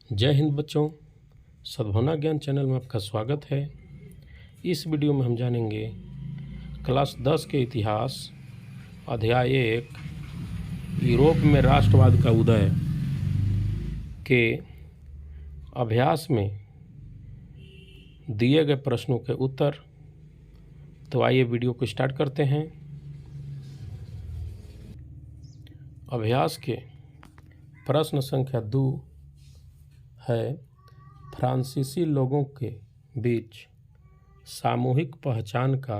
जय हिंद बच्चों, सद्भावना ज्ञान चैनल में आपका स्वागत है। इस वीडियो में हम जानेंगे क्लास 10 के इतिहास अध्याय 1 यूरोप में राष्ट्रवाद का उदय के अभ्यास में दिए गए प्रश्नों के उत्तर। तो आइए वीडियो को स्टार्ट करते हैं। अभ्यास के प्रश्न संख्या 2 है, फ्रांसीसी लोगों के बीच सामूहिक पहचान का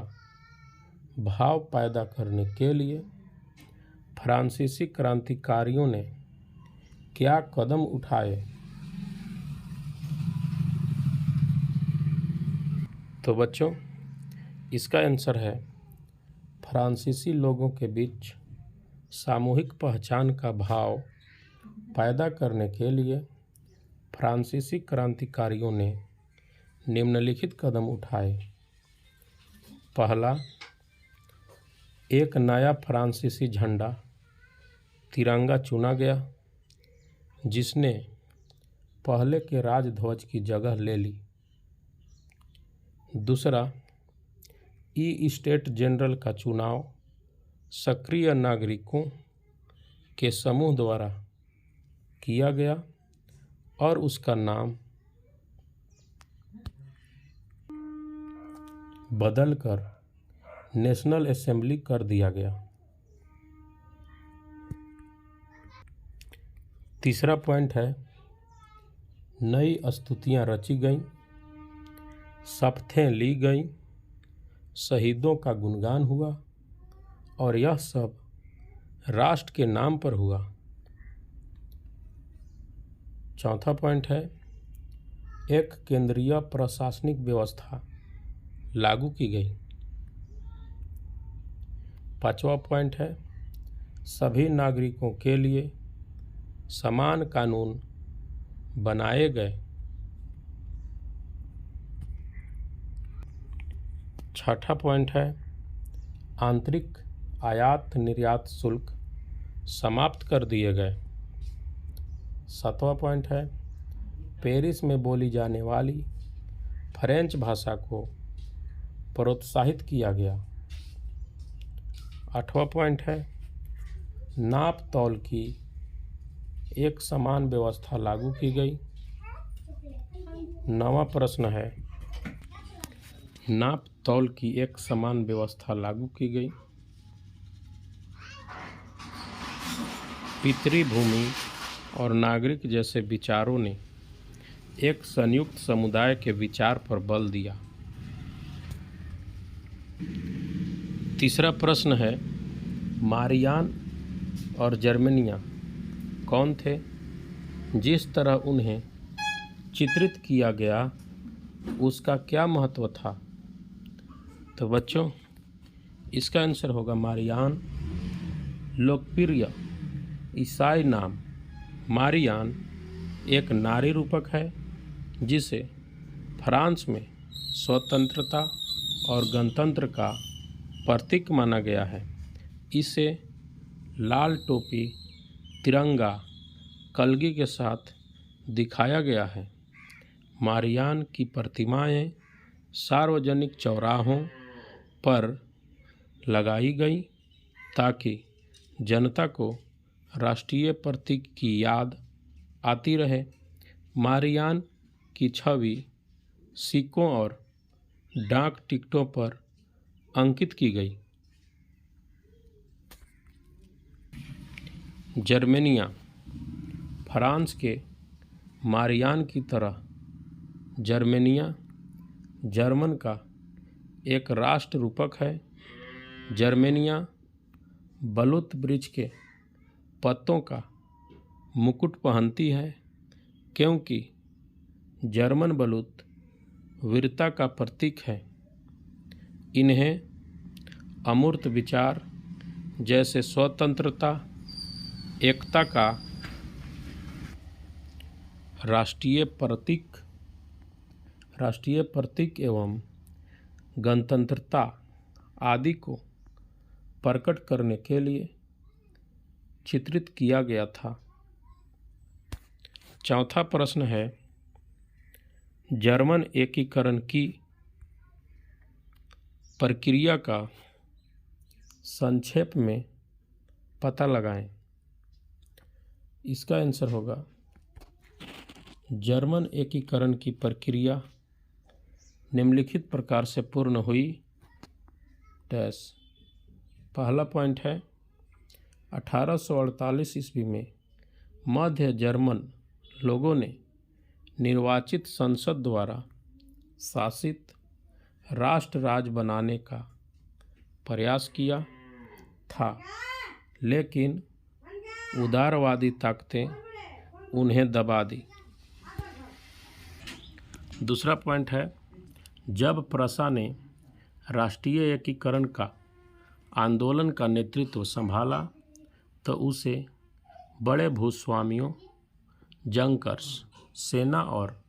भाव पैदा करने के लिए फ्रांसीसी क्रांतिकारियों ने क्या कदम उठाए। तो बच्चों, इसका आंसर है, फ्रांसीसी लोगों के बीच सामूहिक पहचान का भाव पैदा करने के लिए फ्रांसीसी क्रांतिकारियों ने निम्नलिखित कदम उठाए। पहला, एक नया फ्रांसीसी झंडा तिरंगा चुना गया, जिसने पहले के राजध्वज की जगह ले ली। दूसरा, ई स्टेट जनरल का चुनाव सक्रिय नागरिकों के समूह द्वारा किया गया और उसका नाम बदलकर नेशनल असेंबली कर दिया गया। तीसरा पॉइंट है, नई स्तुतियाँ रची गईं, शपथें ली गईं, शहीदों का गुणगान हुआ और यह सब राष्ट्र के नाम पर हुआ। चौथा पॉइंट है, एक केंद्रीय प्रशासनिक व्यवस्था लागू की गई। पांचवा पॉइंट है, सभी नागरिकों के लिए समान कानून बनाए गए। छठा पॉइंट है, आंतरिक आयात निर्यात शुल्क समाप्त कर दिए गए। सातवां पॉइंट है, पेरिस में बोली जाने वाली फ्रेंच भाषा को प्रोत्साहित किया गया। आठवां पॉइंट है, नाप तौल की एक समान व्यवस्था लागू की गई। नवां प्रश्न है, नाप तौल की एक समान व्यवस्था लागू की गई। पितृभूमि और नागरिक जैसे विचारों ने एक संयुक्त समुदाय के विचार पर बल दिया। तीसरा प्रश्न है, मारियान और जर्मनिया कौन थे? जिस तरह उन्हें चित्रित किया गया उसका क्या महत्व था? तो बच्चों, इसका आंसर होगा, मारियान लोकप्रिय ईसाई नाम मारियान एक नारी रूपक है, जिसे फ्रांस में स्वतंत्रता और गणतंत्र का प्रतीक माना गया है। इसे लाल टोपी, तिरंगा, कलगी के साथ दिखाया गया है। मारियान की प्रतिमाएं सार्वजनिक चौराहों पर लगाई गई ताकि जनता को राष्ट्रीय प्रतीक की याद आती रहे। मारियान की छवि सिक्कों और डाक टिकटों पर अंकित की गई। जर्मनिया फ्रांस के मारियान की तरह जर्मनिया जर्मन का एक राष्ट्र रूपक है। जर्मनिया बलूत वृक्ष के पत्तों का मुकुट पहनती है, क्योंकि जर्मन बलूत वीरता का प्रतीक है। इन्हें अमूर्त विचार जैसे स्वतंत्रता, एकता का राष्ट्रीय प्रतीक एवं गणतंत्रता आदि को प्रकट करने के लिए चित्रित किया गया था। चौथा प्रश्न है, जर्मन एकीकरण की प्रक्रिया का संक्षेप में पता लगाएं। इसका आंसर होगा, जर्मन एकीकरण की प्रक्रिया निम्नलिखित प्रकार से पूर्ण हुई डैश। पहला पॉइंट है, 1848 ईस्वी में मध्य जर्मन लोगों ने निर्वाचित संसद द्वारा शासित राष्ट्र राज्य बनाने का प्रयास किया था, लेकिन उदारवादी ताकतें उन्हें दबा दी। दूसरा पॉइंट है, जब प्रसा ने राष्ट्रीय एकीकरण का आंदोलन का नेतृत्व संभाला तो उसे बड़े भूस्वामियों, जंकर्स, सेना और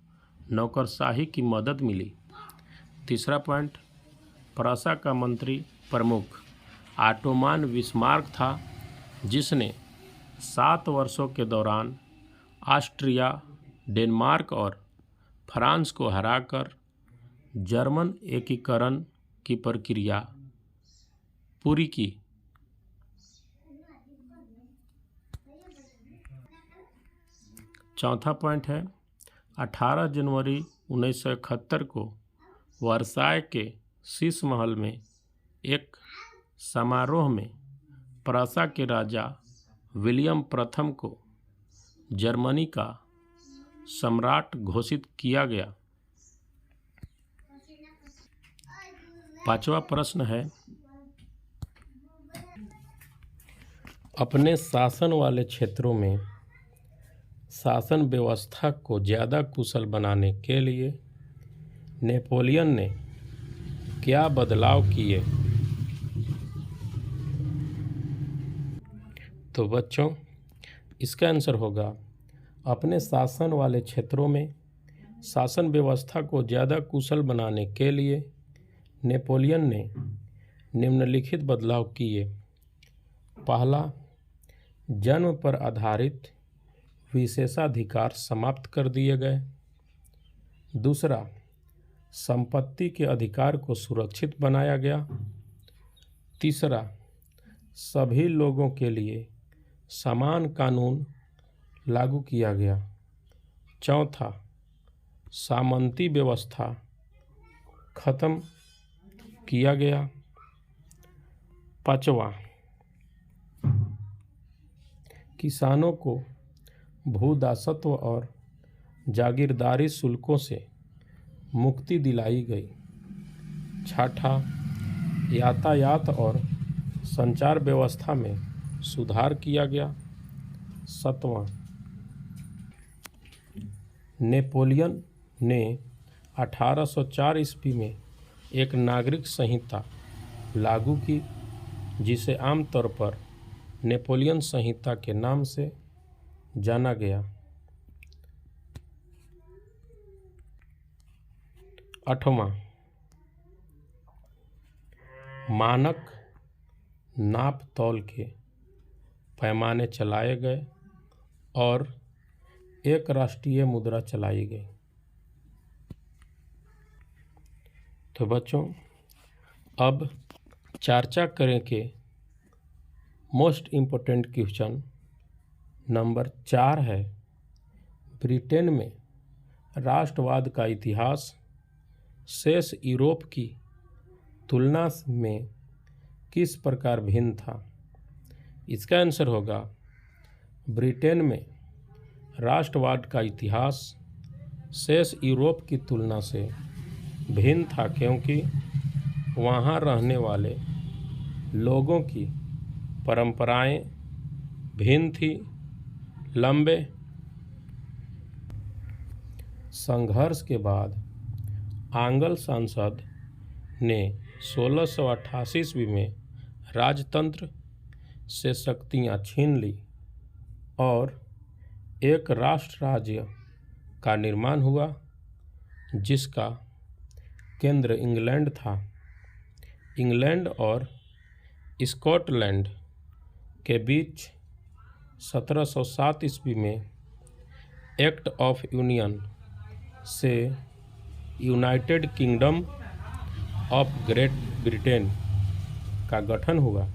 नौकरशाही की मदद मिली। तीसरा पॉइंट, प्रसा का मंत्री प्रमुख ऑटोमान बिस्मार्क था, जिसने 7 वर्षों के दौरान ऑस्ट्रिया, डेनमार्क और फ्रांस को हराकर जर्मन एकीकरण की प्रक्रिया पूरी की। चौथा पॉइंट है, 18 जनवरी 1971 को वर्साय के शीश महल में एक समारोह में प्रसा के राजा विलियम प्रथम को जर्मनी का सम्राट घोषित किया गया। पांचवा प्रश्न है, अपने शासन वाले क्षेत्रों में शासन व्यवस्था को ज़्यादा कुशल बनाने के लिए नेपोलियन ने क्या बदलाव किए? तो बच्चों, इसका आंसर होगा, अपने शासन वाले क्षेत्रों में शासन व्यवस्था को ज़्यादा कुशल बनाने के लिए नेपोलियन ने निम्नलिखित बदलाव किए। पहला, जन्म पर आधारित विशेषाधिकार समाप्त कर दिए गए। दूसरा, संपत्ति के अधिकार को सुरक्षित बनाया गया। तीसरा, सभी लोगों के लिए समान कानून लागू किया गया। चौथा, सामंती व्यवस्था खत्म किया गया। पांचवा, किसानों को भूदासत्व और जागीरदारी शुल्कों से मुक्ति दिलाई गई। छठा, यातायात और संचार व्यवस्था में सुधार किया गया। सातवां, नेपोलियन ने 1804 ईस्वी में एक नागरिक संहिता लागू की, जिसे आमतौर पर नेपोलियन संहिता के नाम से जाना गया। आठवां, मानक नाप तौल के पैमाने चलाए गए और एक राष्ट्रीय मुद्रा चलाई गई। तो बच्चों, अब चर्चा करें कि मोस्ट इम्पोर्टेंट क्वेश्चन नंबर 4 है, ब्रिटेन में राष्ट्रवाद का इतिहास शेष यूरोप की तुलना में किस प्रकार भिन्न था? इसका आंसर होगा, ब्रिटेन में राष्ट्रवाद का इतिहास शेष यूरोप की तुलना से भिन्न था, क्योंकि वहाँ रहने वाले लोगों की परंपराएं भिन्न थी। लंबे संघर्ष के बाद आंग्ल संसद ने 1688 ईस्वी में राजतंत्र से शक्तियां छीन ली और एक राष्ट्र राज्य का निर्माण हुआ, जिसका केंद्र इंग्लैंड था। इंग्लैंड और स्कॉटलैंड के बीच 1707 ईस्वी में एक्ट ऑफ यूनियन से United kingdom of great Britain का गठन हुआ।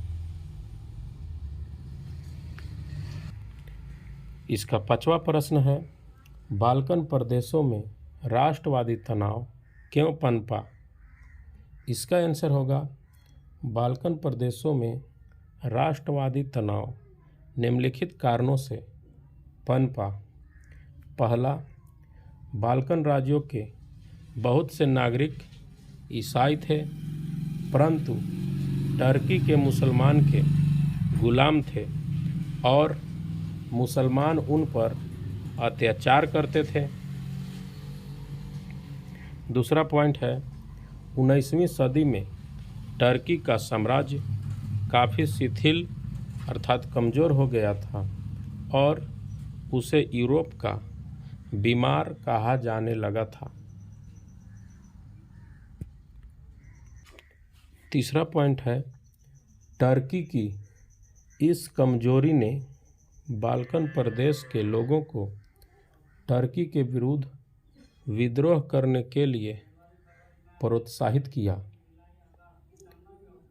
इसका 5वां प्रश्न है, बाल्कन प्रदेशों में राष्ट्रवादी तनाव क्यों पनपा? इसका आंसर होगा, बाल्कन प्रदेशों में राष्ट्रवादी तनाव निम्नलिखित कारणों से पनपा। पहला, बाल्कन राज्यों के बहुत से नागरिक ईसाई थे, परंतु टर्की के मुसलमान के गुलाम थे और मुसलमान उन पर अत्याचार करते थे। दूसरा पॉइंट है, 19वीं सदी में टर्की का साम्राज्य काफ़ी शिथिल अर्थात कमज़ोर हो गया था और उसे यूरोप का बीमार कहा जाने लगा था। तीसरा पॉइंट है, टर्की की इस कमजोरी ने बाल्कन प्रदेश के लोगों को टर्की के विरुद्ध विद्रोह करने के लिए प्रोत्साहित किया।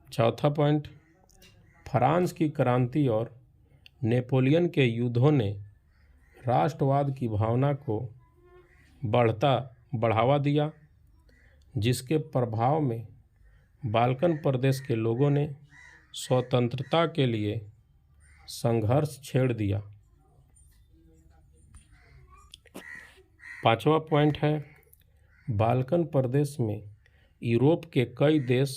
चौथा पॉइंट, फ्रांस की क्रांति और नेपोलियन के युद्धों ने राष्ट्रवाद की भावना को बढ़ावा दिया, जिसके प्रभाव में बाल्कन प्रदेश के लोगों ने स्वतंत्रता के लिए संघर्ष छेड़ दिया। पांचवा पॉइंट है, बाल्कन प्रदेश में यूरोप के कई देश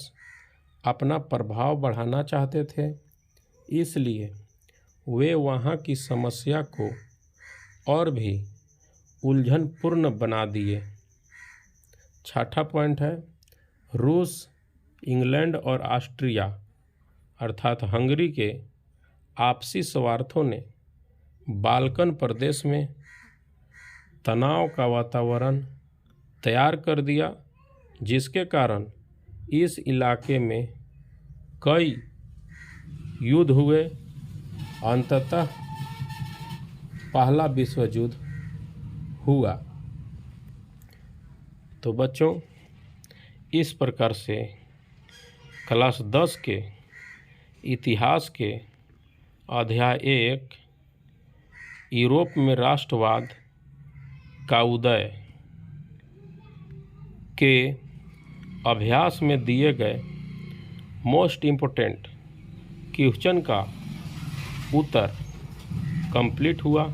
अपना प्रभाव बढ़ाना चाहते थे, इसलिए वे वहाँ की समस्या को और भी उलझनपूर्ण बना दिए। छठा पॉइंट है, रूस, इंग्लैंड और ऑस्ट्रिया अर्थात हंगरी के आपसी स्वार्थों ने बाल्कन प्रदेश में तनाव का वातावरण तैयार कर दिया, जिसके कारण इस इलाके में कई युद्ध हुए। अंततः पहला विश्व युद्ध हुआ। तो बच्चों, इस प्रकार से क्लास 10 के इतिहास के अध्याय 1 यूरोप में राष्ट्रवाद का उदय के अभ्यास में दिए गए मोस्ट इम्पोर्टेंट क्वेश्चन का उत्तर कंप्लीट हुआ।